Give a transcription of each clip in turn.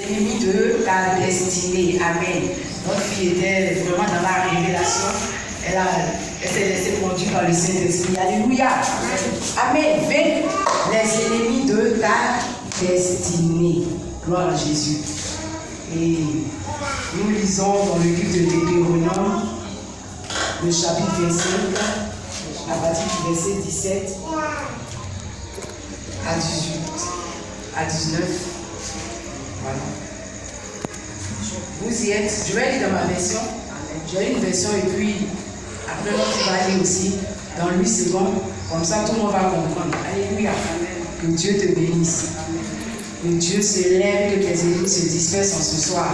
ennemis de ta destinée. Amen. Notre fille était vraiment dans la révélation. Elle s'est laissée conduire par le Saint-Esprit. Alléluia. Amen. Vaincre les ennemis de ta destinée. Gloire à Jésus. Et nous lisons dans le livre de Deutéronome, le chapitre 25, à partir du verset 17 à 18, à 19. Voilà. Vous y êtes. Je vais lire dans ma version. J'ai une version et puis après tu vas aller aussi dans 8 secondes. Comme ça tout le monde va comprendre. Alléluia. Que Dieu te bénisse. Que Dieu se lève, que tes ennemis se dispersent en ce soir.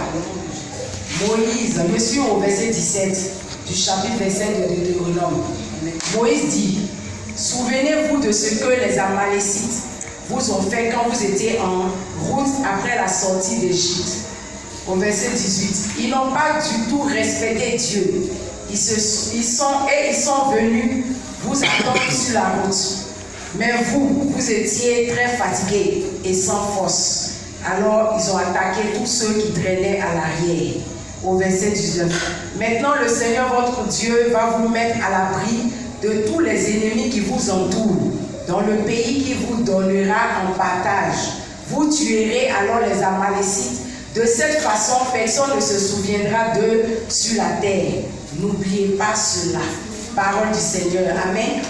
Moïse, je suis au verset 17 du chapitre 27 de Deutéronome. Moïse dit, souvenez-vous de ce que les Amalécites vous ont fait quand vous étiez en route après la sortie d'Égypte. Au verset 18, ils n'ont pas du tout respecté Dieu. Ils sont venus vous attendre sur la route. Mais vous étiez très fatigués et sans force. Alors ils ont attaqué tous ceux qui traînaient à l'arrière. Au verset 19. Maintenant le Seigneur votre Dieu va vous mettre à l'abri de tous les ennemis qui vous entourent, dans le pays qui vous donnera en partage. Vous tuerez alors les Amalécites. De cette façon, personne ne se souviendra d'eux sur la terre. N'oubliez pas cela. Parole du Seigneur. Amen.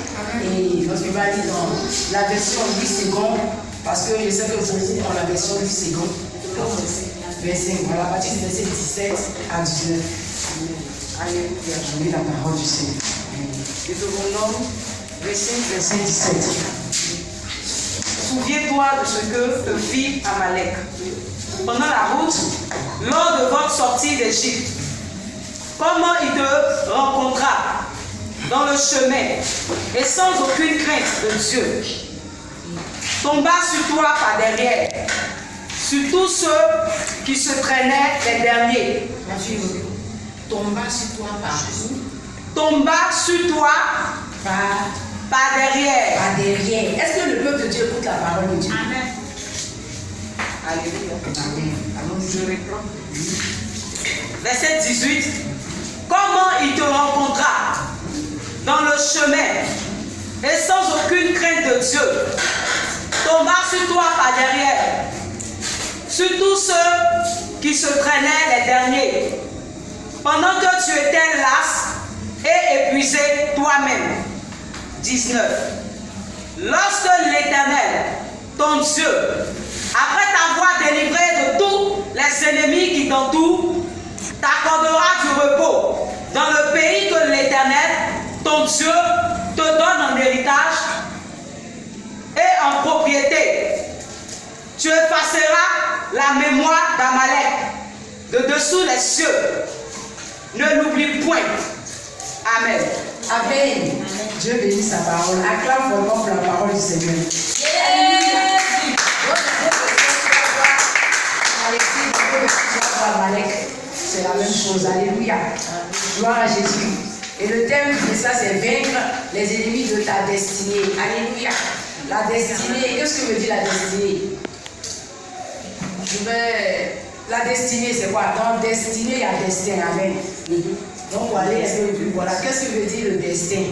Et je vais aller dans la version 8 secondes, parce que je sais que vous allez dans la version 8 secondes. Verset, voilà, à partir du verset 17 à 19. Alléluia. Je lis la parole du Seigneur. Deutéronome, verset 17. Souviens-toi de ce que te fit Amalek pendant la route, lors de votre sortie d'Égypte. Comment il te rencontra dans le chemin et sans aucune crainte de Dieu. Tomba sur toi par derrière, sur tous ceux qui se traînaient les derniers. Tomba sur toi par où? Tomba sur toi par derrière. Par derrière. Est-ce que le peuple de Dieu écoute la parole de Dieu? Amen. Alléluia. Amen. Allons-y. Je reprends. Verset 18. Comment il te rencontra dans le chemin et sans aucune crainte de Dieu, tomba sur toi par derrière, sur tous ceux qui se traînaient les derniers, pendant que tu étais las et épuisé toi-même. 19. Lorsque l'Éternel, ton Dieu, après t'avoir délivré de tous les ennemis qui t'entourent, t'accordera du repos dans le pays que l'Éternel, ton Dieu, te donne en héritage et en propriété. Tu effaceras la mémoire d'Amalek de dessous les cieux. Ne l'oublie point. Amen. Amen. Dieu bénit sa parole. Acclame vraiment pour la parole du Seigneur. C'est la même chose. Alléluia. Gloire à Jésus. Et le thème de ça, c'est vaincre les ennemis de ta destinée. Alléluia. La destinée, qu'est-ce que veut dire la destinée? La destinée, c'est quoi? Dans destinée, il y a destin. Amen. Donc, voilà. Qu'est-ce que veut dire le destin?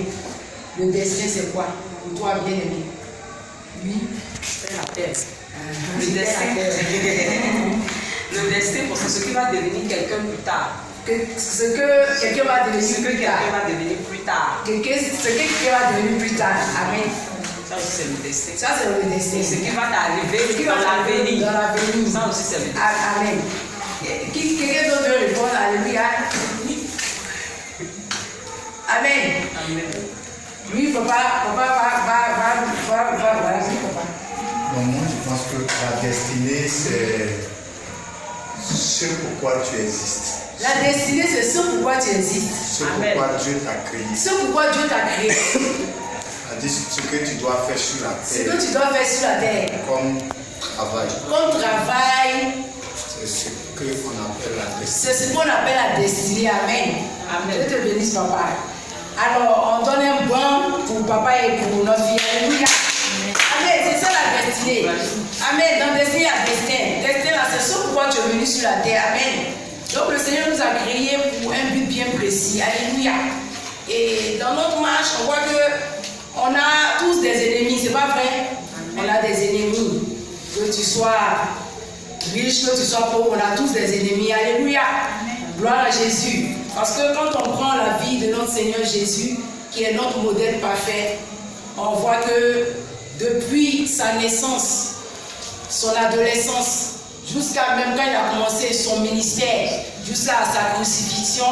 Le destin, c'est quoi? Pour toi, bien aimé. Oui. C'est la terre. Le destin, c'est ce qui va devenir quelqu'un plus tard. Ce que quelqu'un va devenir plus tard. Ce que quelqu'un va devenir plus tard. Amen. Ça aussi, c'est le destin. Ça, c'est le destin. Ce qui va t'arriver dans l'avenir. Ça aussi, c'est le destin. Amen. Quelqu'un d'autre veut répondre? Alléluia. Amen. Amen. Oui, papa va, voilà, c'est papa. Donc, moi, je pense que la destinée, c'est ce pourquoi tu existes. La destinée, c'est ce pourquoi tu existes. Ce pourquoi Dieu t'a créé. Ce pourquoi Dieu t'a créé. C'est-à-dire ce que tu dois faire sur la terre. Ce que tu dois faire sur la terre. Comme travail. Comme travail. C'est ce qu'on appelle la destinée. C'est ce qu'on appelle la destinée. Amen. Amen. Dieu te bénisse, papa. Alors, on donne un bon pour papa et pour notre fille. Alléluia. Amen. C'est ça la destinée. Amen. Dans destinée, il y a destin. Destin, là, c'est ce pourquoi pourquoi tu es venu sur la terre. Amen. Donc le Seigneur nous a créés pour un but bien précis. Alléluia. Et dans notre marche, on voit que on a tous des ennemis, c'est pas vrai? On a des ennemis. Que tu sois riche, que tu sois pauvre, on a tous des ennemis. Alléluia. Gloire à Jésus. Parce que quand on prend la vie de notre Seigneur Jésus, qui est notre modèle parfait, on voit que depuis sa naissance, son adolescence, jusqu'à même quand il a commencé son ministère, jusqu'à sa crucifixion,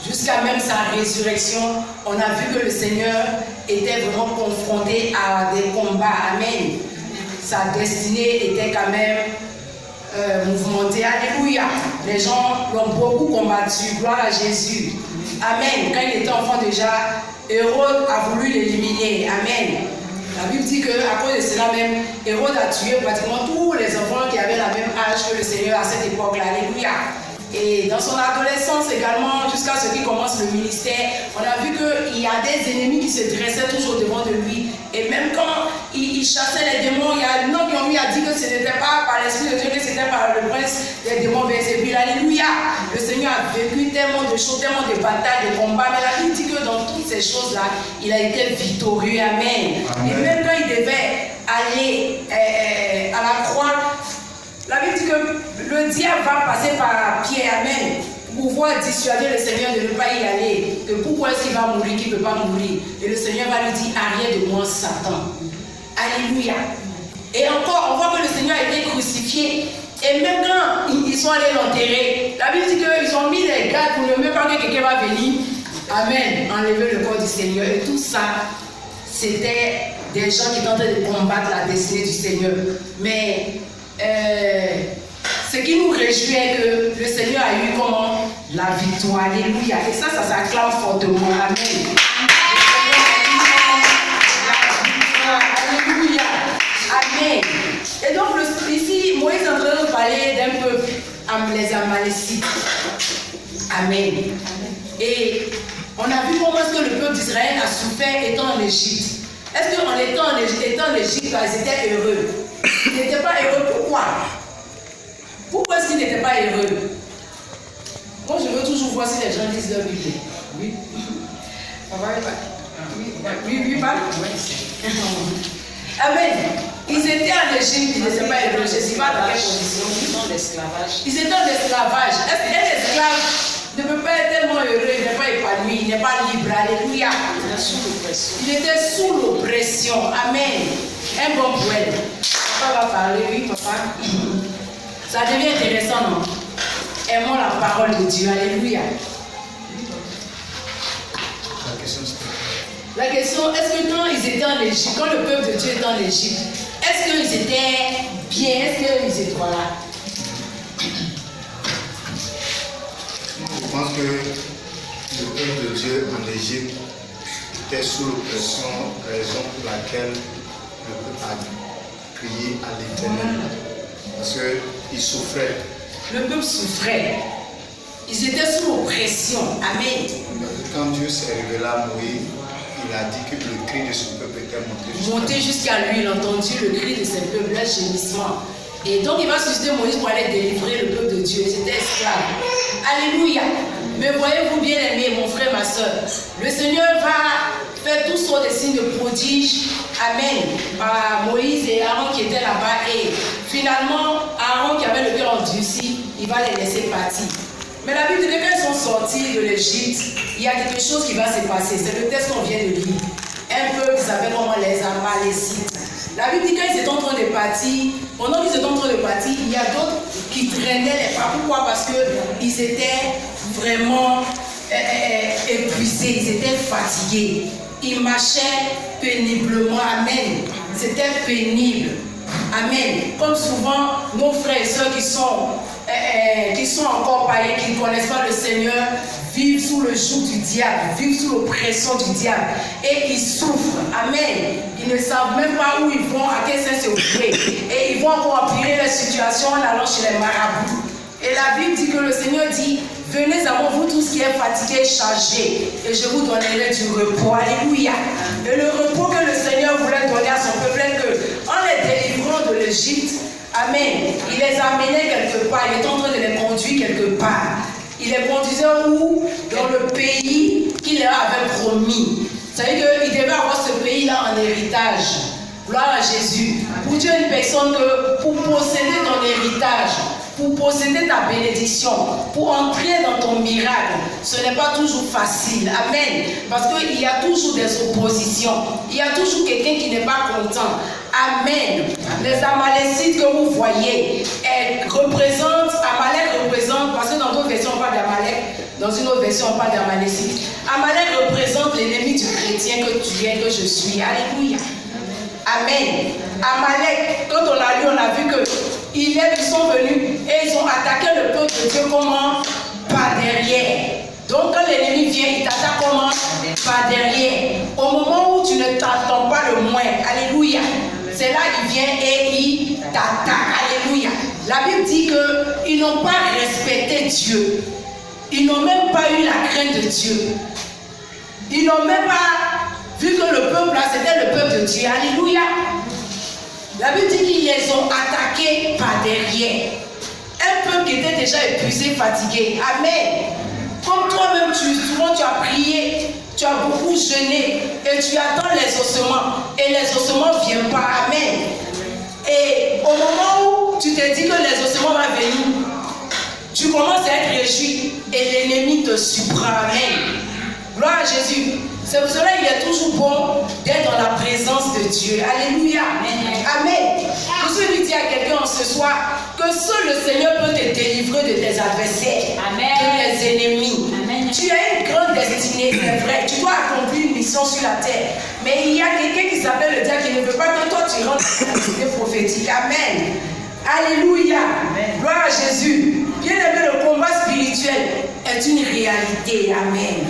jusqu'à même sa résurrection, on a vu que le Seigneur était vraiment confronté à des combats. Amen. Sa destinée était quand même mouvementée. Alléluia. Les gens l'ont beaucoup combattu. Gloire à Jésus. Amen. Quand il était enfant déjà, Hérode a voulu l'éliminer. Amen. La Bible dit qu'à cause de cela même, Hérode a tué pratiquement tous les enfants qui avaient la même âge que le Seigneur à cette époque-là. Alléluia. Et dans son adolescence également, jusqu'à ce qu'il commence le ministère, on a vu qu'il y a des ennemis qui se dressaient toujours devant de lui. Et même quand il chassait les démons, il y a un homme qui ont eu à dire que ce n'était pas par l'Esprit de Dieu, que c'était par le prince des démons Belzébul. Alléluia. Le Seigneur a vécu tellement de choses, tellement de batailles, de combats. Mais la Bible dit que dans toutes ces choses-là, il a été victorieux. Amen. Amen. Et même quand il devait aller à la croix, la Bible dit que le diable va passer par Pierre, amen, pour pouvoir dissuader le Seigneur de ne pas y aller. Que pourquoi est-ce qu'il va mourir, qu'il ne peut pas mourir. Et le Seigneur va lui dire, arrière de moi, Satan. Alléluia. Et encore, on voit que le Seigneur a été crucifié. Et même quand ils sont allés l'enterrer, la Bible dit qu'ils ont mis les gardes pour ne même pas que quelqu'un va venir, amen, enlever le corps du Seigneur. Et tout ça, c'était des gens qui tentaient de combattre la destinée du Seigneur. Mais ce qui nous réjouit est que le Seigneur a eu comment? La victoire. Alléluia. Et ça s'acclame fortement. Amen. Alléluia. Amen. Et donc ici, Moïse est en train de parler d'un peuple, les Amalécites. Amen. Et on a vu comment est-ce que le peuple d'Israël a souffert étant en Égypte. Est-ce qu'en étant en Égypte, ils étaient heureux? Ils n'étaient pas heureux. Pourquoi? Pourquoi est-ce qu'ils n'étaient pas heureux? Moi, je veux toujours voir si les gens lisent leur Bible. Oui. Oui, pas? Amen. Ils étaient en Égypte, ils n'étaient pas heureux. Je ne sais pas dans quelle condition. Ils sont en esclavage. Ils étaient en esclavage. Est-ce qu'un esclave ne peut pas être tellement heureux, il n'est pas épanoui, il n'est pas libre? Alléluia. Il était sous l'oppression. Amen. Un bon poète. Papa va parler, oui, papa. Ça devient intéressant, non? Aimons la parole de Dieu. Alléluia. La question, est-ce que quand ils étaient en Égypte, quand le peuple de Dieu était en Égypte, est-ce qu'ils étaient bien? Est-ce qu'ils étaient voilà? Je pense que le peuple de Dieu en Égypte était sous l'oppression, raison pour laquelle le peuple a crié à l'Éternel. Parce qu'il souffrait. Le peuple souffrait. Ils étaient sous l'oppression. Amen. Quand Dieu s'est révélé à Moïse, il a dit que le cri de ce peuple était monté jusqu'à lui. Il a entendu le cri de ce peuple, un gémissement. Et donc il va susciter Moïse pour aller délivrer le peuple de Dieu. Ils étaient esclaves. Alléluia. Mais voyez-vous bien aimé, mon frère, ma soeur, le Seigneur va faire toutes sortes de signes de prodiges. Amen. Par Moïse et Aaron qui étaient là-bas. Et finalement, Aaron qui avait le cœur endurci, il va les laisser partir. Mais la Bible dit que quand ils sont sortis de l'Égypte, il y a quelque chose qui va se passer. C'est le texte qu'on vient de lire. Un peuple qui s'appelle comment les Amalécites. La Bible dit que quand ils étaient en train de partir, pendant qu'ils étaient en train de partir, il y a d'autres qui traînaient les pas. Pourquoi? Parce qu'ils étaient vraiment épuisés, ils étaient fatigués. Ils marchaient péniblement. Amen. C'était pénible. Amen. Comme souvent, nos frères et sœurs qui sont encore païens, qui ne connaissent pas le Seigneur, vivent sous le joug du diable, vivent sous l'oppression du diable. Et ils souffrent. Amen. Ils ne savent même pas où ils vont, à quel sens s'ouvrir. Et ils vont encore empirer la situation en allant chez les marabouts. Et la Bible dit que le Seigneur dit, venez à moi, vous tous qui êtes fatigués et chargés, et je vous donnerai du repos. Alléluia. Et le repos que le Seigneur voulait donner à son peuple est que, en les délivrant de l'Égypte, Amen. Il les amenait quelque part. Il était en train de les conduire quelque part. Il les conduisait où? Dans le pays qu'il leur avait promis. Ça veut dire qu'il devait avoir ce pays-là en héritage. Gloire à Jésus. Pour Dieu, une personne que pour posséder ton héritage, pour posséder ta bénédiction, pour entrer dans ton miracle, ce n'est pas toujours facile. Amen. Parce qu'il y a toujours des oppositions. Il y a toujours quelqu'un qui n'est pas content. Amen. Les Amalécites que vous voyez, Amalek représente, parce que dans d'autres versions on parle d'Amalek, dans une autre version on parle d'Amalécite. Amalek représente l'ennemi du chrétien que tu es, que je suis. Alléluia. Amen. Amalek, quand on a lu, on a vu qu'ils sont venus et ils ont attaqué le peuple de Dieu comment? Par derrière. Donc quand l'ennemi vient, il t'attaque comment? Par derrière. Au moment où tu ne t'attends pas le moins. Alléluia. C'est là qu'il vient et il t'attaque. Alléluia. La Bible dit qu'ils n'ont pas respecté Dieu. Ils n'ont même pas eu la crainte de Dieu. Ils n'ont même pas vu que le peuple là, c'était le peuple de Dieu. Alléluia. La Bible dit qu'ils les ont attaqués par derrière. Un peuple qui était déjà épuisé, fatigué. Amen. Comme toi-même, souvent tu as prié, tu as beaucoup jeûné et tu attends les ossements. Et les ossements ne viennent pas. Amen. Et au moment où tu te dis que les ossements vont venir, tu commences à être réjoui et l'ennemi te surprend. Amen. Gloire à Jésus. C'est pour cela qu'il est toujours bon d'être dans la présence de Dieu. Alléluia. Amen. Je suis dire à quelqu'un ce soir que seul le Seigneur peut te délivrer de tes adversaires, de tes ennemis. Amen. Tu as une grande destinée, c'est vrai. Tu dois accomplir une mission sur la terre. Mais il y a quelqu'un qui s'appelle le diable qui ne veut pas que toi tu rentres dans la destinée prophétique. Amen. Alléluia. Amen. Gloire à Jésus. Bien aimé, le combat spirituel est une réalité. Amen.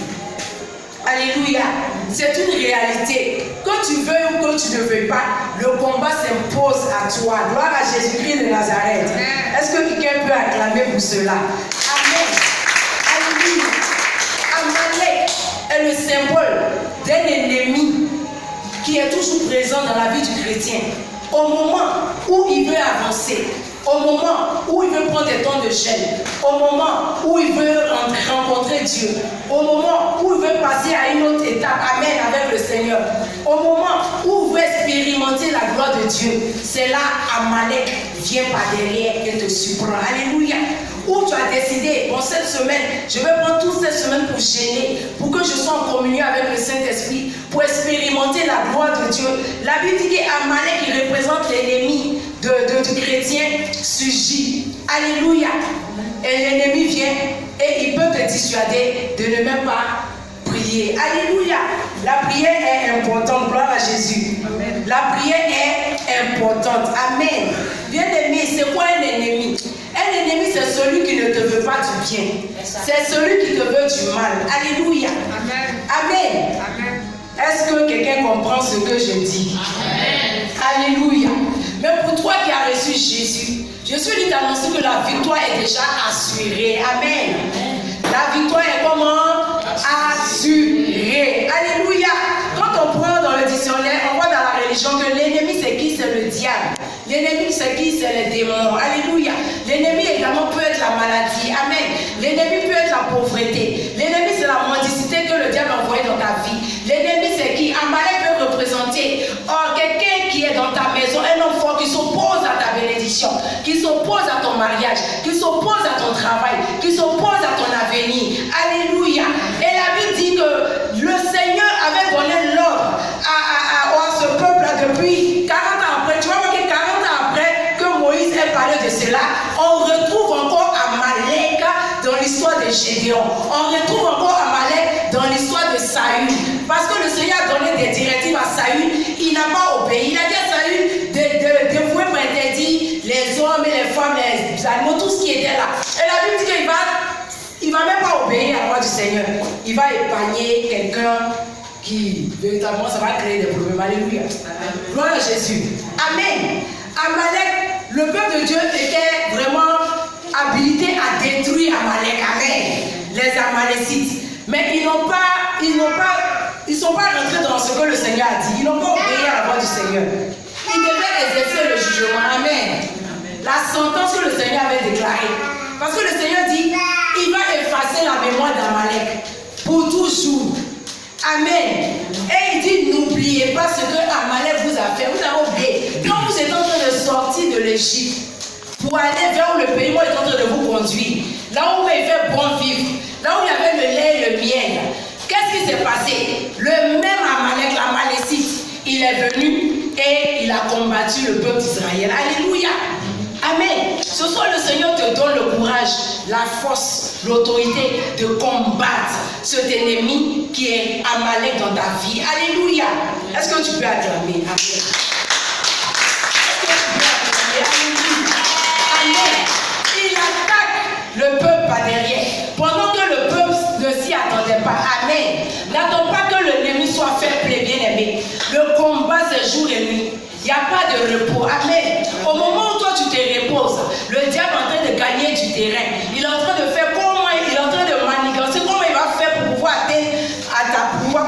Alléluia. C'est une réalité. Que tu veuilles ou que tu ne veuilles pas, le combat s'impose à toi. Gloire à Jésus-Christ de Nazareth. Est-ce que quelqu'un peut acclamer pour cela? Amen. Alléluia. Amalek est le symbole d'un ennemi qui est toujours présent dans la vie du chrétien. Au moment où il veut avancer, au moment où il veut prendre des temps de jeûne, au moment où il veut rencontrer Dieu, au moment où il veut passer à une autre étape, amen, avec le Seigneur, au moment où il veut expérimenter la gloire de Dieu, c'est là Amalek vient par derrière et te surprend. Alléluia. Où tu as décidé, bon, cette semaine, je vais prendre toute cette semaine pour gêner, pour que je sois en communion avec le Saint-Esprit, pour expérimenter la gloire de Dieu. La Bible dit qu'Amalek, il représente l'ennemi du chrétien surgit. Alléluia. Et l'ennemi vient et il peut te dissuader de ne même pas prier. Alléluia. La prière est importante. Gloire à Jésus. Amen. La prière est importante. Amen. Bien aimé, c'est quoi un ennemi? Un ennemi, c'est celui qui ne te veut pas du bien. C'est celui qui te veut du mal. Alléluia. Amen. Amen. Amen. Est-ce que quelqu'un comprend ce que je dis? Amen. Alléluia. Mais pour toi qui as reçu Jésus, je suis dit d'annoncer que la victoire est déjà assurée. Amen. La victoire est comment? Assurée. Alléluia. Quand on prend dans le dictionnaire, on voit dans la religion que l'ennemi c'est qui? C'est le diable. L'ennemi c'est qui? C'est les démons. Alléluia. L'ennemi également peut être la maladie. Amen. L'ennemi peut être la pauvreté. L'ennemi c'est la mendicité que le diable a envoyée dans ta vie. L'ennemi c'est qui? Amalek peut représenter quelqu'un qui est dans ta maison, un homme fort qui s'oppose à ta bénédiction, qui s'oppose à ton mariage, qui s'oppose à ton travail, qui s'oppose à ton avenir. Alléluia. Et la Bible dit que le Seigneur avait donné l'ordre à ce peuple-là depuis 40 ans après. Tu vois que 40 ans après que Moïse ait parlé de cela, on retrouve encore Amalek dans l'histoire de Gédéon. On retrouve encore Amalek dans l'histoire de Saül. Parce que le Seigneur a donné des directives à Saül, il n'a pas obéi. Il a dit à Saül de dévouer pour interdire les hommes et les femmes, les animaux, tout ce qui était là. Et la Bible dit qu'il va même pas obéir à la voix du Seigneur. Il va épargner quelqu'un qui, véritablement, ça va créer des problèmes. Alléluia. Gloire à Jésus. Amen. Amalek, le peuple de Dieu était vraiment habilité à détruire Amalek. Amen. Les Amalécites. Mais ils ne sont pas rentrés dans ce que le Seigneur a dit. Ils n'ont pas obéi à la voix du Seigneur. Ils devaient exercer le jugement. Amen. la sentence que le Seigneur avait déclarée. Parce que le Seigneur dit, il va effacer la mémoire d'Amalek pour toujours. Amen. Et il dit, n'oubliez pas ce que Amalek vous a fait. Vous avez oublié. Quand vous êtes en train de sortir de l'Égypte pour aller vers le pays où il est en train de vous conduire, là où il fait bon vivre, là où il y avait le lait et le miel, qu'est-ce qui s'est passé? Le même Amalek, l'Amalécite, il est venu et il a combattu le peuple d'Israël. Alléluia. Amen. Ce soir, le Seigneur te donne le courage, la force, l'autorité de combattre cet ennemi qui est Amalek dans ta vie. Alléluia. Est-ce que tu peux acclamer? Amen. Est-ce que tu peux acclamer? Alléluia. Amen. Il attaque le peuple par derrière. Pendant que le peuple ne s'y attendait pas. Amen. N'attends pas que l'ennemi soit faible et bien aimé. Le combat, c'est jour et nuit. Il n'y a pas de repos. Amen. Au moment où toi tu te reposes, le diable est en train de gagner du terrain. Il est en train de faire comment il est en train de manigancer, comment il va faire pour pouvoir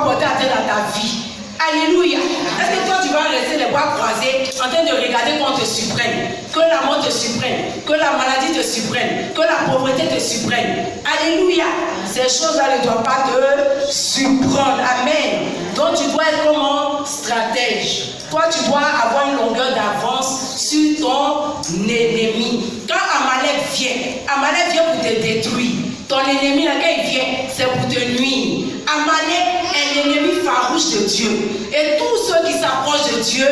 porter atteinte à ta vie. Alléluia. Est-ce que toi tu vas rester les bras croisés en train de regarder qu'on te supprenne, que la mort te supprenne, que la maladie te supprenne, que la pauvreté te supprenne? Alléluia. Ces choses-là ne doivent pas te surprendre. Amen. Donc tu dois être comme un stratège. Toi tu dois avoir une longueur d'avance sur ton ennemi. Quand Amalek vient pour te détruire. Ton ennemi, là, quand il vient, c'est pour te nuire. Amalek est l'ennemi farouche de Dieu. Et tous ceux qui s'approchent de Dieu,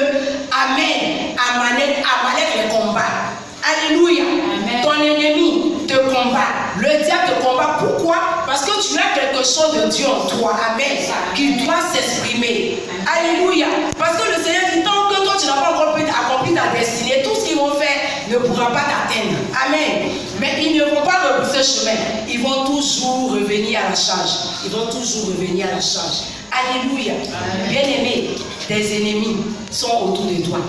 amen, Amalek les combat. Alléluia. Amen. Ton ennemi te combat. Le diable te combat. Pourquoi? Parce que tu as quelque chose de Dieu en toi. Amen. Qui doit s'exprimer. Alléluia. Parce que le Seigneur dit, tant que toi tu n'as pas encore accompli ta destinée, tout ce qu'ils vont faire ne pourra pas t'atteindre. Amen. Mais ils ne vont pas repousser ce chemin. Ils vont toujours revenir à la charge. Ils vont toujours revenir à la charge. Alléluia. Bien-aimé, des ennemis sont autour de toi.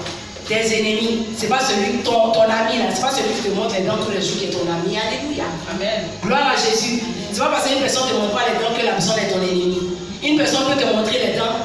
Des ennemis, c'est pas celui ton ami là, c'est pas celui qui te montre les dents tous les jours qui est ton ami. Alléluia. Amen. Gloire à Jésus. C'est pas parce qu'une personne ne te montre pas les dents que la personne est ton ennemi. Une personne peut te montrer les dents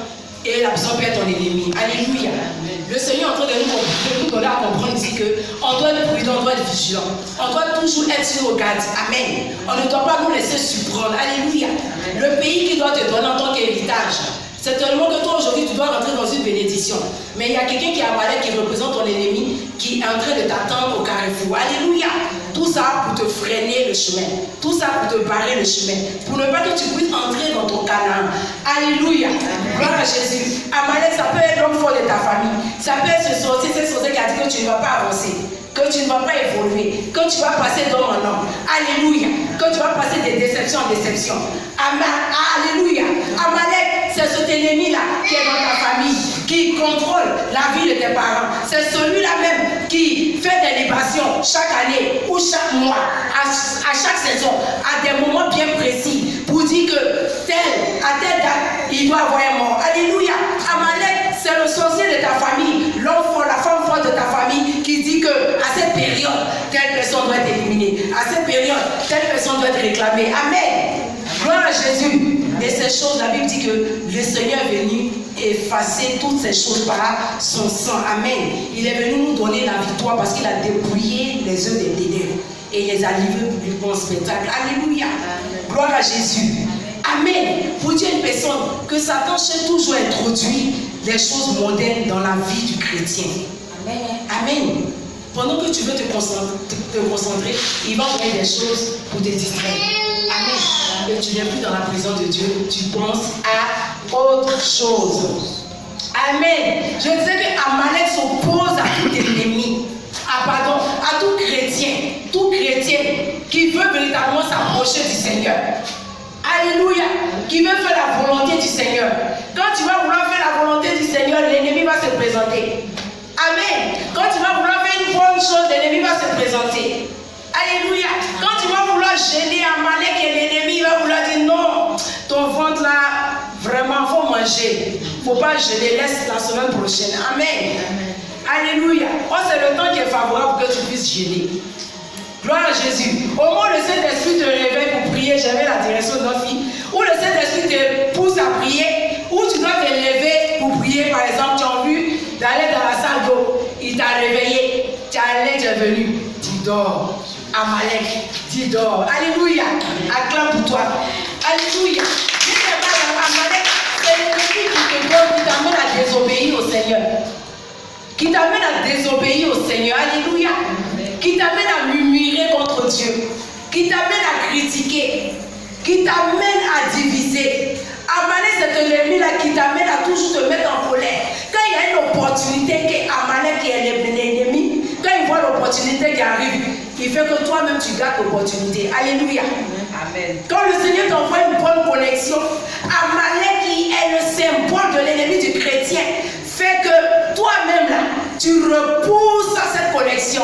et la personne peut être ton ennemi. Alléluia. Amen. Le Seigneur est en train de nous donner à comprendre ici qu'on doit être prudent, on doit être vigilant. On doit toujours être sur nos gardes. Amen. On ne doit pas nous laisser surprendre. Alléluia. Amen. Le pays qui doit te donner en tant qu'héritage, c'est tellement que toi aujourd'hui tu dois rentrer dans une bénédiction. Mais il y a quelqu'un qui est Amalek qui représente ton ennemi qui est en train de t'attendre au carrefour. Alléluia. Tout ça pour te freiner le chemin. Tout ça pour te barrer le chemin. Pour ne pas que tu puisses entrer dans ton Canaan. Alléluia. Gloire à Jésus. Amalek, ça peut être l'homme fort de ta famille. Ça peut être ce sorcier, cette sorcière qui a dit que tu ne vas pas avancer, que tu ne vas pas évoluer, que tu vas passer d'homme en homme. Alléluia. Que tu vas passer de déception en déception. Alléluia. Amalek, c'est cet ennemi-là qui est dans ta famille, qui contrôle la vie de tes parents. C'est celui-là même qui fait des libations chaque année ou chaque mois, à chaque saison, à des moments bien précis, pour dire que à telle date, il doit avoir un mort. Alléluia. Amalek, c'est le sorcier de ta famille, l'homme fort, la femme forte de ta famille, qui dit que à cette période, telle personne doit être éliminée. À cette période, telle personne doit être réclamée. Amen. Gloire à Jésus. Et ces choses, la Bible dit que le Seigneur est venu effacer toutes ces choses par son sang. Amen. Il est venu nous donner la victoire parce qu'il a dépouillé les œuvres des ténèbres et les a livrés pour du bon spectacle. Alléluia. Gloire à Jésus. Amen. Pour dire une personne que Satan cherche toujours à introduire les choses mondaines dans la vie du chrétien. Amen. Amen. Pendant que tu veux te concentrer, il va envoyer des choses pour te distraire. Amen. Et tu n'es plus dans la présence de Dieu, tu penses à autre chose. Amen. Je disais que Amalek s'oppose à tout ennemi, à tout chrétien qui veut véritablement s'approcher du Seigneur. Alléluia. Qui veut faire la volonté du Seigneur. Quand tu vas vouloir faire la volonté du Seigneur, l'ennemi va se présenter. Amen. Quand tu vas vouloir faire une bonne chose, l'ennemi va se présenter. Alléluia. Quand tu vas vouloir gêner Amalek et l'ennemi va vouloir dire non, ton ventre là, vraiment, il faut manger. Il ne faut pas gêner, laisse la semaine prochaine. Amen. Alléluia. Oh, c'est le temps qui est favorable pour que tu puisses gêner. Gloire à Jésus. Au moment où le Saint-Esprit te réveille pour prier, j'avais la direction de notre fille, où le Saint-Esprit te pousse à prier, où tu dois te lever pour prier, par exemple, tu as envie d'aller dans la salle d'eau, il t'a réveillé, tu es allé, tu es venu. Dors. Amalek, dis dors. Alléluia. Acclame pour toi. Alléluia. Amalek, c'est l'ennemi qui t'amène à désobéir au Seigneur. Qui t'amène à désobéir au Seigneur. Alléluia. Qui t'amène à murmurer contre Dieu. Qui t'amène à critiquer. Qui t'amène à diviser. Amalek, c'est un ennemi-là qui t'amène à toujours te mettre en colère. Quand il y a une opportunité qu'Amalek qui est l'ennemi, quand il voit l'opportunité qui arrive, il fait que toi-même tu gardes l'opportunité. Alléluia. Amen. Quand le Seigneur t'envoie une bonne connexion, Amalek qui est le symbole de l'ennemi du chrétien, fait que toi-même là, tu repousses à cette connexion.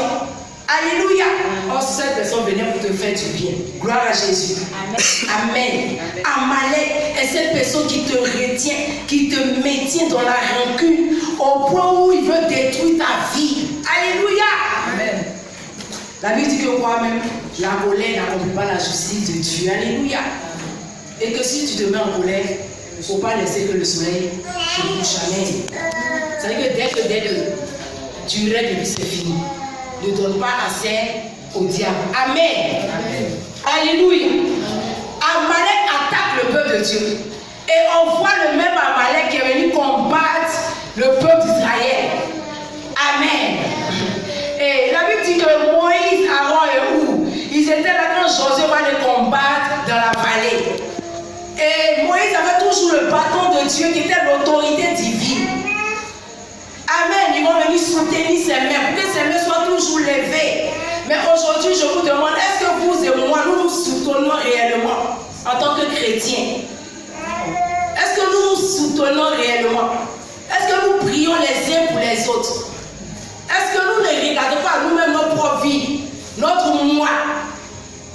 Alléluia. Or, cette personne venait pour te faire du bien. Gloire à Jésus. Amen. Amen. Amalek est cette personne qui te retient, qui te maintient dans la rancune au point où il veut détruire ta vie. Alléluia. Amen. La Bible dit que moi-même, la colère n'accomplit pas la justice de Dieu. Alléluia. Et que si tu te mets en colère, il ne faut pas laisser que le soleil te couche jamais. C'est-à-dire que dès que tu règles, c'est fini. Ne donne pas assez au diable. Amen. Amen. Alléluia. Amalek attaque le peuple de Dieu. Et on voit le même Amalek qui est venu combattre le peuple d'Israël. Amen. Et la Bible dit que Moïse, Aaron et Hur, ils étaient là quand Josué va les combattre dans la vallée. Et Moïse avait toujours le bâton de Dieu qui était l'autorité divine. Amen. Ils vont venir soutenir ses mains pour que ses mains soient toujours levées. Mais aujourd'hui, je vous demande, est-ce que vous et moi, nous nous soutenons réellement en tant que chrétiens? Est-ce que nous nous soutenons réellement? Est-ce que nous prions les uns pour les autres? Est-ce que nous ne regardons pas nous-mêmes notre propre vie, notre moi?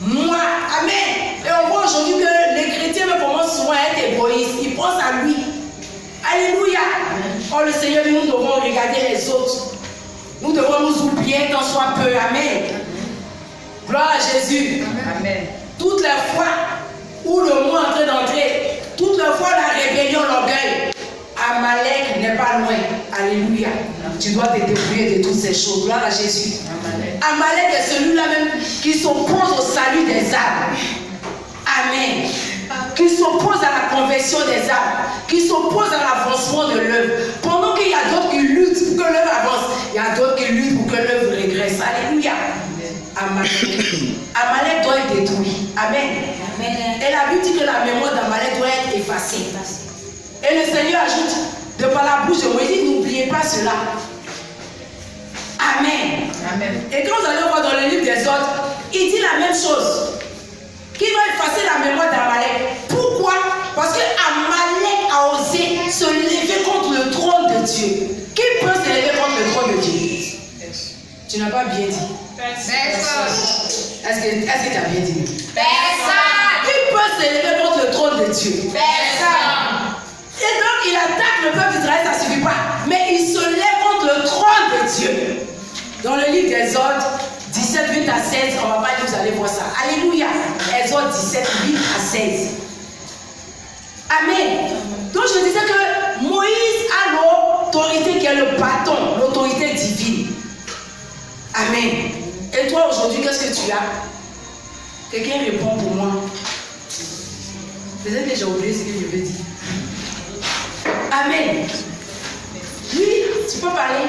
Moi, amen. Et on voit aujourd'hui que les chrétiens commencent souvent à être égoïstes. Ils pensent à lui. Alléluia. Oh, le Seigneur dit, nous devons regarder les autres. Nous devons nous oublier tant soit peu. Amen. Gloire à Jésus. Amen. Toutes les fois où le mot est en train d'entrer, toutes les fois la rébellion, l'orgueil, Amalek n'est pas loin. Alléluia. Tu dois te débrouiller de toutes ces choses. Gloire à Jésus. Amalek est celui-là même qui s'oppose au salut des âmes. Amen. Qui s'oppose à la conversion des âmes, qui s'oppose à l'avancement de l'œuvre. Pendant qu'il y a d'autres qui luttent pour que l'œuvre avance, il y a d'autres qui luttent pour que l'œuvre régresse. Alléluia. Amalek doit être détruit. Amen. Et la Bible dit que la mémoire d'Amalek doit être effacée. Et le Seigneur ajoute, de par la bouche de Moïse, n'oubliez pas cela. Amen. Amen. Et quand vous allez voir dans le livre des autres, il dit la même chose. Qui va effacer la mémoire d'Amalek. Pourquoi? Parce que Amalek a osé se lever contre le trône de Dieu. Qui peut se lever contre le trône de Dieu? Tu n'as pas bien dit. Personne. Est-ce que tu as bien dit? Personne. Qui peut se lever contre le trône de Dieu? Personne. Et donc il attaque le peuple d'Israël, ça ne suffit pas. Mais il se lève contre le trône de Dieu. Dans le livre d'Exode 17, 8 à 16, on ne va pas dire, vous allez voir ça. Alléluia. Exode 17, 8 à 16. Amen. Donc je disais que Moïse a l'autorité qui est le bâton, l'autorité divine. Amen. Et toi aujourd'hui, qu'est-ce que tu as? Quelqu'un répond pour moi. Peut-être que j'ai oublié ce que je veux dire. Amen. Oui, tu peux parler.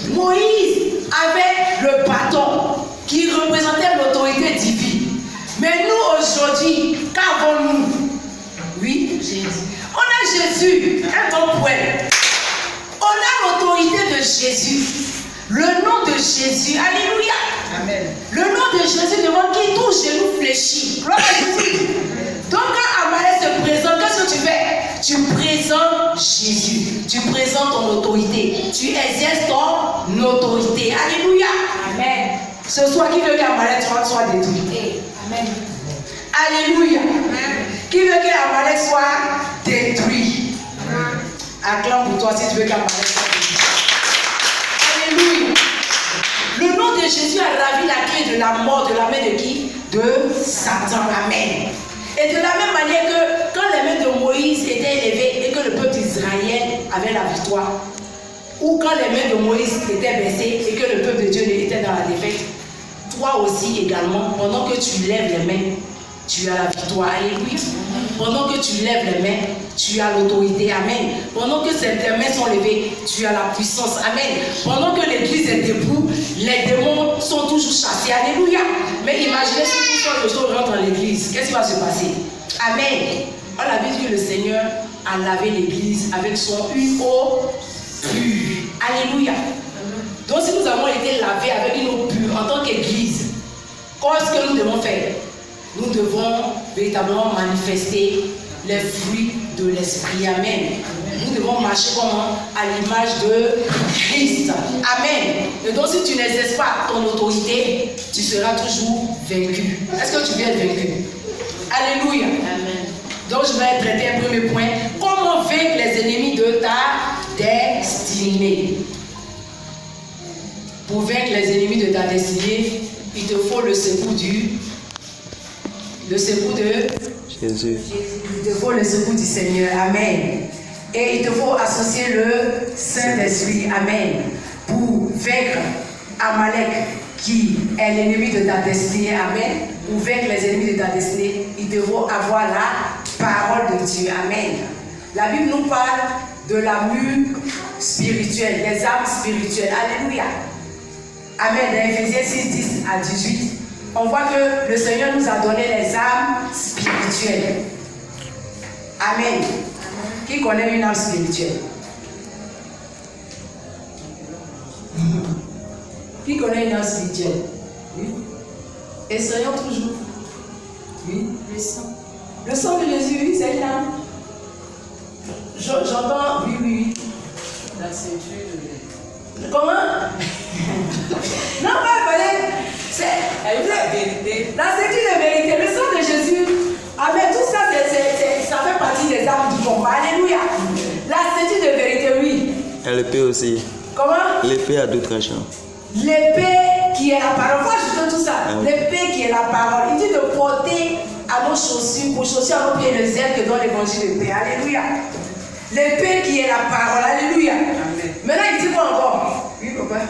Moïse avait le bâton qui représentait l'autorité divine. Mais nous aujourd'hui, qu'avons-nous? Oui, Jésus. On a Jésus, un bon poète. On a l'autorité de Jésus. Le nom de Jésus. Alléluia. Amen. Le nom de Jésus devant qui tout genou fléchit. Gloire à Jésus. Donc quand Amalek se présente, qu'est-ce que tu fais? Tu présentes Jésus. Tu présentes ton autorité. Tu exerces ton autorité. Alléluia. Amen. Ce soir, qui veut qu'Amalek soit détruit? Amen. Alléluia. Amen. Qui veut qu'Amalek soit détruit? Amen. Acclame pour toi si tu veux qu'Amalek soit détruit. Alléluia. Le nom de Jésus a ravi la clé de la mort de la main de qui? De Satan. Amen. Et de la même manière que quand les mains de Moïse étaient élevées et que le peuple d'Israël avait la victoire, ou quand les mains de Moïse étaient baissées et que le peuple de Dieu était dans la défaite, toi aussi également, pendant que tu lèves les mains, tu as la victoire. Alléluia. Pendant que tu lèves les mains, tu as l'autorité. Amen. Pendant que tes mains sont levées, tu as la puissance. Amen. Pendant que l'église est debout, les démons sont toujours chassés. Alléluia. Mais imaginez si tout le jour rentre dans l'église, qu'est-ce qui va se passer? Amen. On a vu que le Seigneur a lavé l'église avec son une eau pure. Alléluia. Donc si nous avons été lavés avec une eau pure en tant qu'église, qu'est-ce que nous devons faire? Nous devons véritablement manifester les fruits de l'esprit. Amen. Nous devons marcher comment? À l'image de Christ. Amen. Et donc si tu n'exerces pas ton autorité, tu seras toujours vaincu. Est-ce que tu viens être vaincu? Alléluia. Amen. Donc je vais traiter un premier point. Comment vaincre les ennemis de ta destinée? Pour vaincre les ennemis de ta destinée, il te faut le secours de Jésus. Il te faut le secours du Seigneur. Amen. Et il te faut associer le Saint-Esprit. Amen. Pour vaincre Amalek, qui est l'ennemi de ta destinée. Amen. Pour vaincre les ennemis de ta destinée, il te faut avoir la parole de Dieu. Amen. La Bible nous parle de l'armure spirituelle, des armes spirituelles. Alléluia. Amen. Dans Ephésiens 6, 10 à 18, on voit que le Seigneur nous a donné les armes spirituelles. Amen. Qui connaît une âme spirituelle? Qui connaît une âme spirituelle? Oui. Essayons toujours. Oui. Le sang. Le sang de Jésus, oui, c'est une âme. J'entends, oui. La ceinture de... Comment? Non, pas c'est la vérité. La ceinture de vérité, le sang de Jésus. Amen. Tout ça, ça fait partie des armes du combat. Alléluia. La ceinture de vérité, oui. Et l'épée aussi. Comment? L'épée à deux tranchants. L'épée qui est la parole. Faut ajouter tout ça. L'épée qui est la parole. Il dit de porter à nos chaussures, pour chaussures à nos pieds le zèle que donne l'évangile de paix. Alléluia. L'épée qui est la parole. Alléluia. Amen. Maintenant, il dit quoi encore? Oui, papa.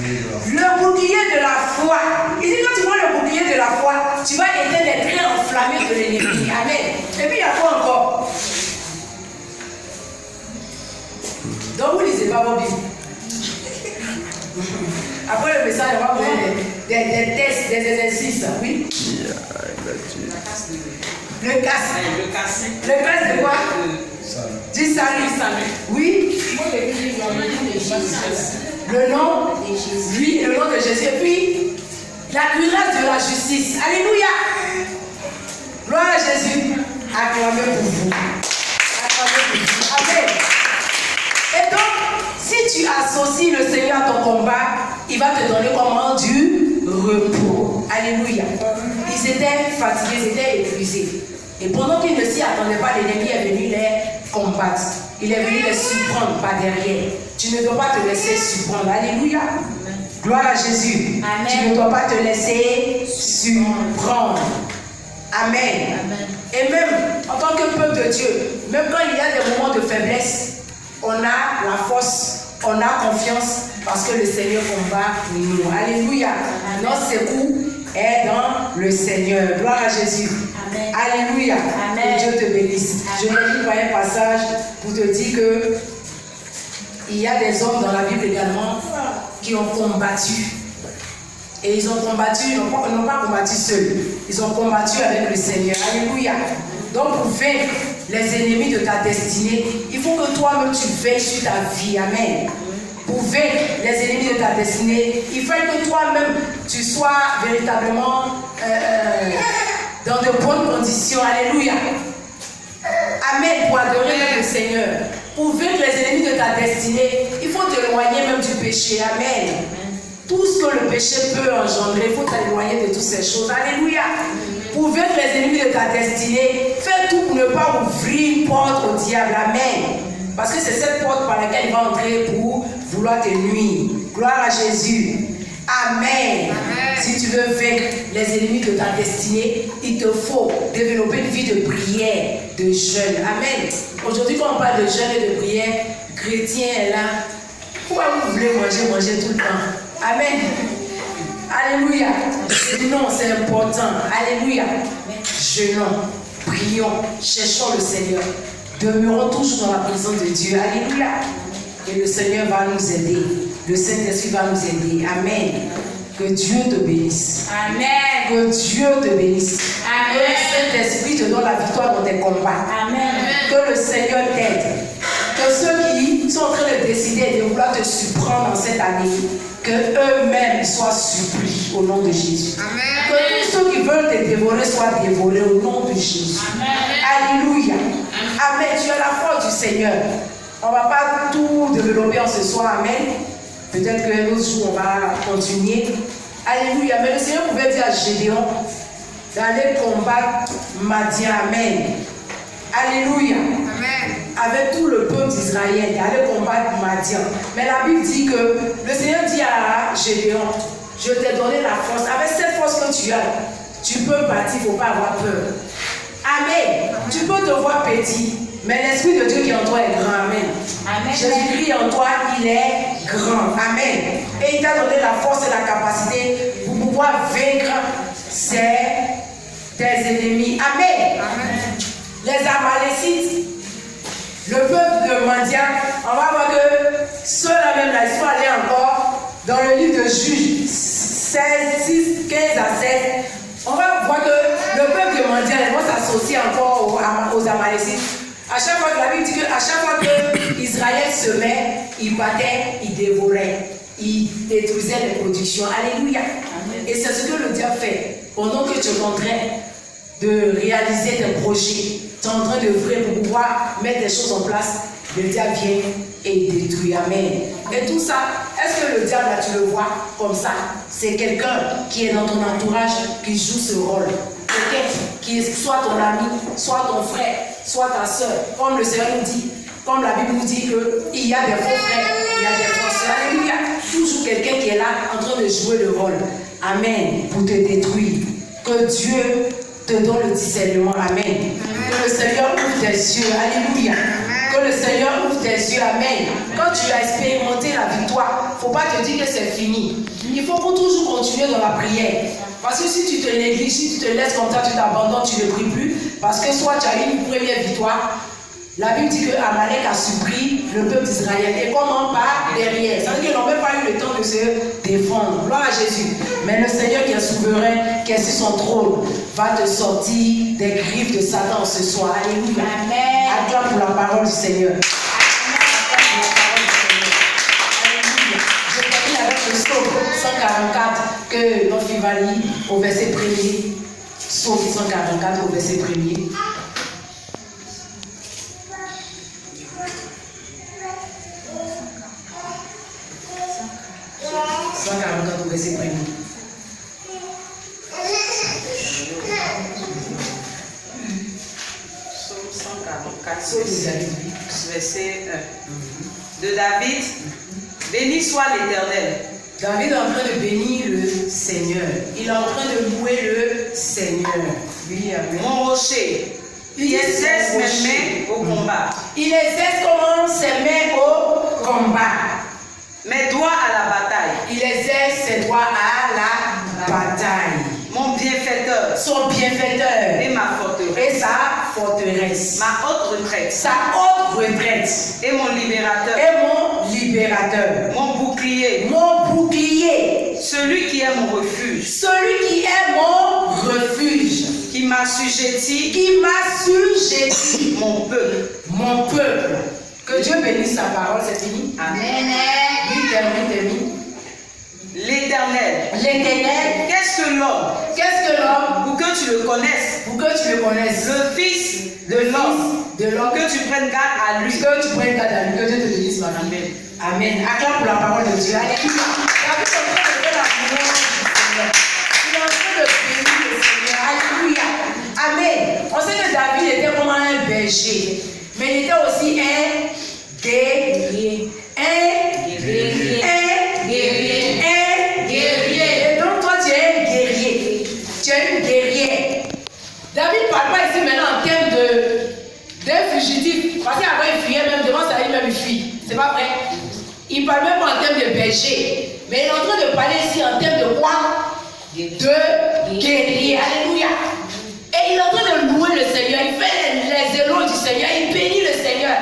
Le bouclier de la foi. Il dit quand tu vois le bouclier de la foi, tu vas éteindre les traits enflammés de l'ennemi. Amen. Et puis il y a quoi encore? Donc vous ne lisez pas vos Bibles. Après le message, on va voir des tests, des exercices. Oui. Le casque. Le casque de quoi? Du salut. Oui. Le nom de Jésus. Oui, le nom de Jésus. Et puis, la cuirasse de la justice. Alléluia. Gloire à Jésus. Acclamez pour vous. Acclamez pour vous. Amen. Et donc, si tu associes le Seigneur à ton combat, il va te donner comment? Du repos. Alléluia. Ils étaient fatigués, ils étaient épuisés. Et pendant qu'ils ne s'y attendaient pas, l'ennemi est venu les combattre. Il est venu les surprendre par derrière. Tu ne dois pas te laisser surprendre. Alléluia. Amen. Gloire à Jésus. Amen. Tu ne dois pas te laisser surprendre. Amen. Amen. Et même en tant que peuple de Dieu, même quand il y a des moments de faiblesse, on a la force, on a confiance parce que le Seigneur combat pour nous. Alléluia. Amen. Notre secours est dans le Seigneur. Gloire à Jésus. Amen. Alléluia. Amen. Que Dieu te bénisse. Amen. Je vais lire un passage pour te dire que il y a des hommes dans la Bible également qui ont combattu. Et ils ont combattu, ils n'ont pas combattu seuls. Ils ont combattu avec le Seigneur. Alléluia. Donc pour vaincre les ennemis de ta destinée, il faut que toi-même tu veilles sur ta vie. Amen. Pour vaincre les ennemis de ta destinée, il faut que toi-même tu sois véritablement dans de bonnes conditions. Alléluia. Amen. Pour adorer le Seigneur. Pour vaincre les ennemis de ta destinée, il faut t'éloigner même du péché. Amen. Tout ce que le péché peut engendrer, il faut t'éloigner de toutes ces choses. Alléluia. Pour vaincre les ennemis de ta destinée, fais tout pour ne pas ouvrir une porte au diable. Amen. Parce que c'est cette porte par laquelle il va entrer pour vouloir te nuire. Gloire à Jésus. Amen. Amen. Si tu veux vaincre les ennemis de ta destinée, il te faut développer une vie de prière, de jeûne. Amen. Aujourd'hui, quand on parle de jeûne et de prière, chrétien est là, Pourquoi vous voulez manger tout le temps? Amen. Alléluia. Non, c'est important. Alléluia. Jeûnons, prions, cherchons le Seigneur. Demeurons toujours dans la présence de Dieu. Alléluia. Et le Seigneur va nous aider. Le Saint-Esprit va nous aider. Amen. Que Dieu te bénisse. Amen. Que Dieu te bénisse. Amen. Que le Saint-Esprit te donne la victoire dans tes combats. Amen. Que le Seigneur t'aide. Que ceux qui sont en train de décider de vouloir te surprendre dans cette année, que eux-mêmes soient surpris au nom de Jésus. Amen. Que tous ceux qui veulent te dévorer soient dévorés au nom de Jésus. Amen. Alléluia. Amen. Tu as la foi du Seigneur. On ne va pas tout développer en ce soir. Amen. Peut-être que l'autre jour, on va continuer. Alléluia. Mais le Seigneur pouvait dire à Gédéon d'aller combattre Madian. Amen. Alléluia. Amen. Avec tout le peuple d'Israël, d'aller combattre Madian. Mais la Bible dit que le Seigneur dit à Gédéon, je t'ai donné la force. Avec cette force que tu as, tu peux partir, il ne faut pas avoir peur. Amen. Tu peux te voir petit, mais l'Esprit de Dieu qui est en toi est grand. Amen. Amen. Jésus-Christ en toi, il est grand. Amen. Et il t'a donné la force et la capacité pour pouvoir vaincre tes ennemis. Amen. Amen. Les Amalécites, le peuple de Madian, on va voir que ceux-là même, là, ils sont allés encore dans le livre de Juges 16, 6, 15 à 16. On va voir que le peuple de Madian, ils vont s'associer encore aux Amalécites. À chaque fois que la Bible dit qu'à chaque fois que Israël semait, il battait, il dévorait, il détruisait les productions. Alléluia. Amen. Et c'est ce que le diable fait. Pendant que tu es en train de réaliser tes projets, tu es en train de vrai pour pouvoir mettre des choses en place, le diable vient et il détruit. Amen. Et tout ça, est-ce que le diable, là, tu le vois comme ça? C'est quelqu'un qui est dans ton entourage qui joue ce rôle. Quelqu'un qui est soit ton ami, soit ton frère, soit ta soeur. Comme le Seigneur nous dit, comme la Bible nous dit qu'il y a des faux frères, il y a des fausses sœurs. Alléluia. Toujours quelqu'un qui est là en train de jouer le rôle. Amen. Pour te détruire. Que Dieu te donne le discernement. Amen. Que le Seigneur ouvre tes yeux. Alléluia. Que le Seigneur ouvre tes yeux. Amen. Quand tu as expérimenté la victoire, il ne faut pas te dire que c'est fini. Il faut toujours continuer dans la prière. Parce que si tu te négliges, si tu te laisses comme ça, tu t'abandonnes, tu ne pries plus. Parce que soit tu as eu une première victoire, la Bible dit que Amalek a surpris le peuple d'Israël. Et comment? Par derrière. Ça veut dire qu'ils n'ont même pas eu le temps de se défendre. Gloire à Jésus. Mais le Seigneur qui est souverain, qui est sur son trône, va te sortir des griffes de Satan ce soir. Alléluia. Amen. Acclame pour la parole du Seigneur. Je termine avec le psaume 144 que notre fille va lire au verset 1er. Psaume 144 au verset 1er. Au verset 1er. Psaume 144, Psaume de David. verset 1. De David, béni soit l'Éternel. David est en train de bénir le Seigneur. Il est en train de louer le Seigneur. Oui, amen. Mon rocher, qui exerce mes mains au combat. Il exerce comment? Ses mains au combat. Mes doigts à la bataille. Il exerce ses doigts à la bataille. Mon bienfaiteur Son bienfaiteur et ma forteresse. et sa forteresse. Ma haute retraite Sa haute retraite et mon libérateur. et mon libérateur. Mon bouclier. Mon bouclier. Celui qui est mon refuge. Celui qui est mon refuge. Qui m'assujettit. Qui m'assujettit. Mon peuple. Mon peuple. Que Dieu bénisse sa parole, c'est fini. Amen. Oui, termine. L'Éternel. L'éternel, Qu'est-ce que l'homme? qu'est-ce que l'homme? Pour que tu le connaisses. Pour que tu le connaisses. Le Fils de Le l'homme. Fils de l'homme. Que tu prennes garde à lui. Que tu prennes garde à lui. Que Dieu te bénisse, ma fille. Amen. Acclame pour la parole de Dieu. Alléluia. David est en train de faire la louange du Seigneur. Il est en train de bénir le Seigneur. Alléluia. Amen. On sait que David était vraiment un berger. Mais il était aussi un guerrier. Un guerrier. Un guerrier. Un guerrier. Et donc toi, tu es un guerrier. Tu es une guerrière. David ne parle pas ici maintenant en termes d'un fugitif. Parce qu'avant, il fuyait même devant sa vie, même il fuit. C'est pas vrai. Il ne parle même pas en termes de berger, mais il est en train de parler ici en termes de quoi? De guerrier. Alléluia. Et il est en train de louer le Seigneur. Il fait les éloges du Seigneur. Il bénit le Seigneur.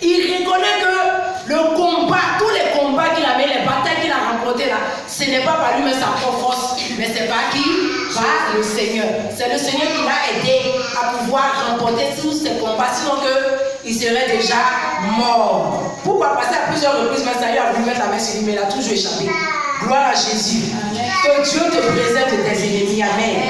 Il reconnaît que le combat, tous les combats qu'il a mis, les batailles qu'il a remportées là, ce n'est pas par lui-même sa propre force, mais c'est par qui? Par le Seigneur. C'est le Seigneur qui l'a aidé à pouvoir remporter tous ces combats, sinon il serait déjà mort. Pourquoi passer à plusieurs reprises, mais ça y a voulu mettre la main sur lui, mais il a toujours échappé. Gloire à Jésus. Que Dieu te préserve de tes ennemis. Amen.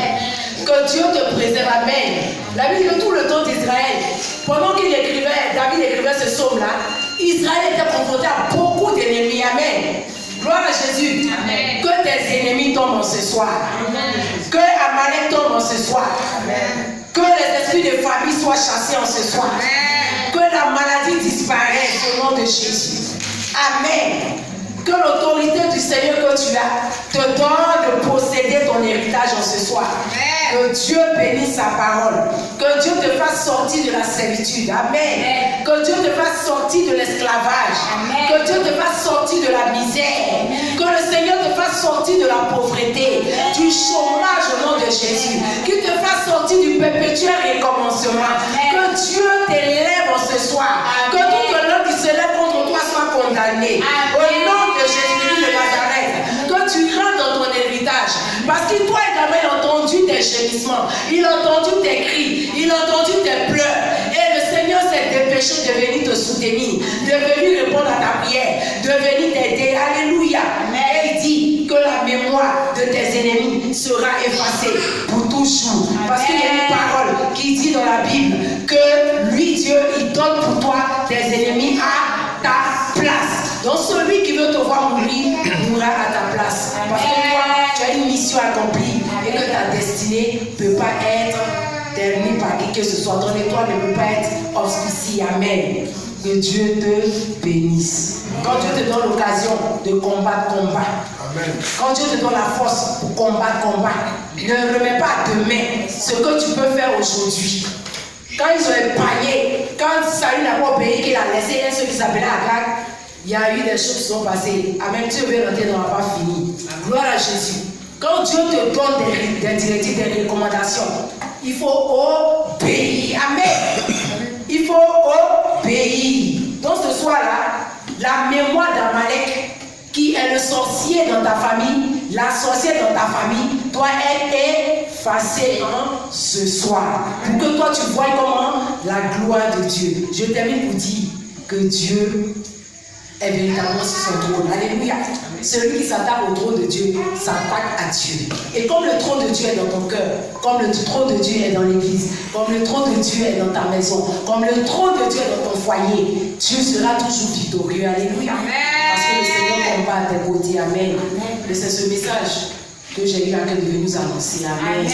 Que Dieu te préserve. Amen. La Bible dit tout le temps d'Israël. Pendant qu'il écrivait, David écrivait ce psaume-là, Israël était confronté à beaucoup d'ennemis. Amen. Gloire à Jésus. Amen. Que tes ennemis tombent en ce soir. Amen. Que Amalek tombe en ce soir. Amen. Que les esprits de famille soient chassés en ce soir. Amen. Que la maladie disparaisse au nom de Jésus. Amen. Que l'autorité du Seigneur que tu as te donne de posséder ton héritage en ce soir. Amen. Que Dieu bénisse sa parole. Que Dieu te fasse sortir de la servitude. Amen. Amen. Que Dieu te fasse sortir de l'esclavage. Que Dieu te fasse sortir de la misère. Amen. Que le Seigneur te fasse sortir de la pauvreté, Amen. Du chômage au nom de Jésus. Qu'il te fasse sortir du perpétuel recommencement. Amen. Que Dieu t'élève en ce soir. Amen. Que toute l'homme qui se lève contre toi soit condamné. Amen. Au nom de Jésus de Nazareth. Que tu rentres dans ton héritage. Parce que toi également, il a entendu tes gémissements. Il a entendu tes cris. Il a entendu tes pleurs. Et le Seigneur s'est dépêché de venir te soutenir. De venir répondre à ta prière. De venir t'aider. Alléluia. Et il dit que la mémoire de tes ennemis sera effacée pour toujours. Parce qu'il y a une parole qui dit dans la Bible que lui, Dieu, il donne pour toi tes ennemis à ta place. Donc celui qui veut te voir mourir, mourra à ta place. Parce que toi, tu as une mission accomplie et que ta destinée ne peut pas être terminée par qui que ce soit. Ton étoile ne peut pas être obscurcie. Amen. Que Dieu te bénisse. Quand Dieu te donne l'occasion de combattre, combat. Amen. Quand Dieu te donne la force pour combattre, combat. Ne remets pas demain ce que tu peux faire aujourd'hui. Quand ils ont épargné, quand Saül n'a pas obéi, qu'il a laissé ceux qui s'appelaient Agag, il y a eu des choses qui sont passées. Amen. Dieu veut rentrer dans la pas fini. Gloire à Jésus. Quand Dieu te donne des directives, des recommandations, il faut obéir. Amen. Il faut obéir. Donc ce soir-là, la mémoire d'Amalek, qui est le sorcier dans ta famille, la sorcière dans ta famille, doit être effacée ce soir. Pour que toi tu vois comment la gloire de Dieu. Je termine pour dire que Dieu est véritablement sur son trône. Alléluia. Celui qui s'attaque au trône de Dieu s'attaque à Dieu. Et comme le trône de Dieu est dans ton cœur, comme le trône de Dieu est dans l'église, comme le trône de Dieu est dans ta maison, comme le trône de Dieu est dans ton foyer, Dieu sera toujours victorieux. Alléluia. Parce que le Seigneur combat à tes côtés. Amen. Et c'est ce message que j'ai eu à cœur de nous annoncer. Amen.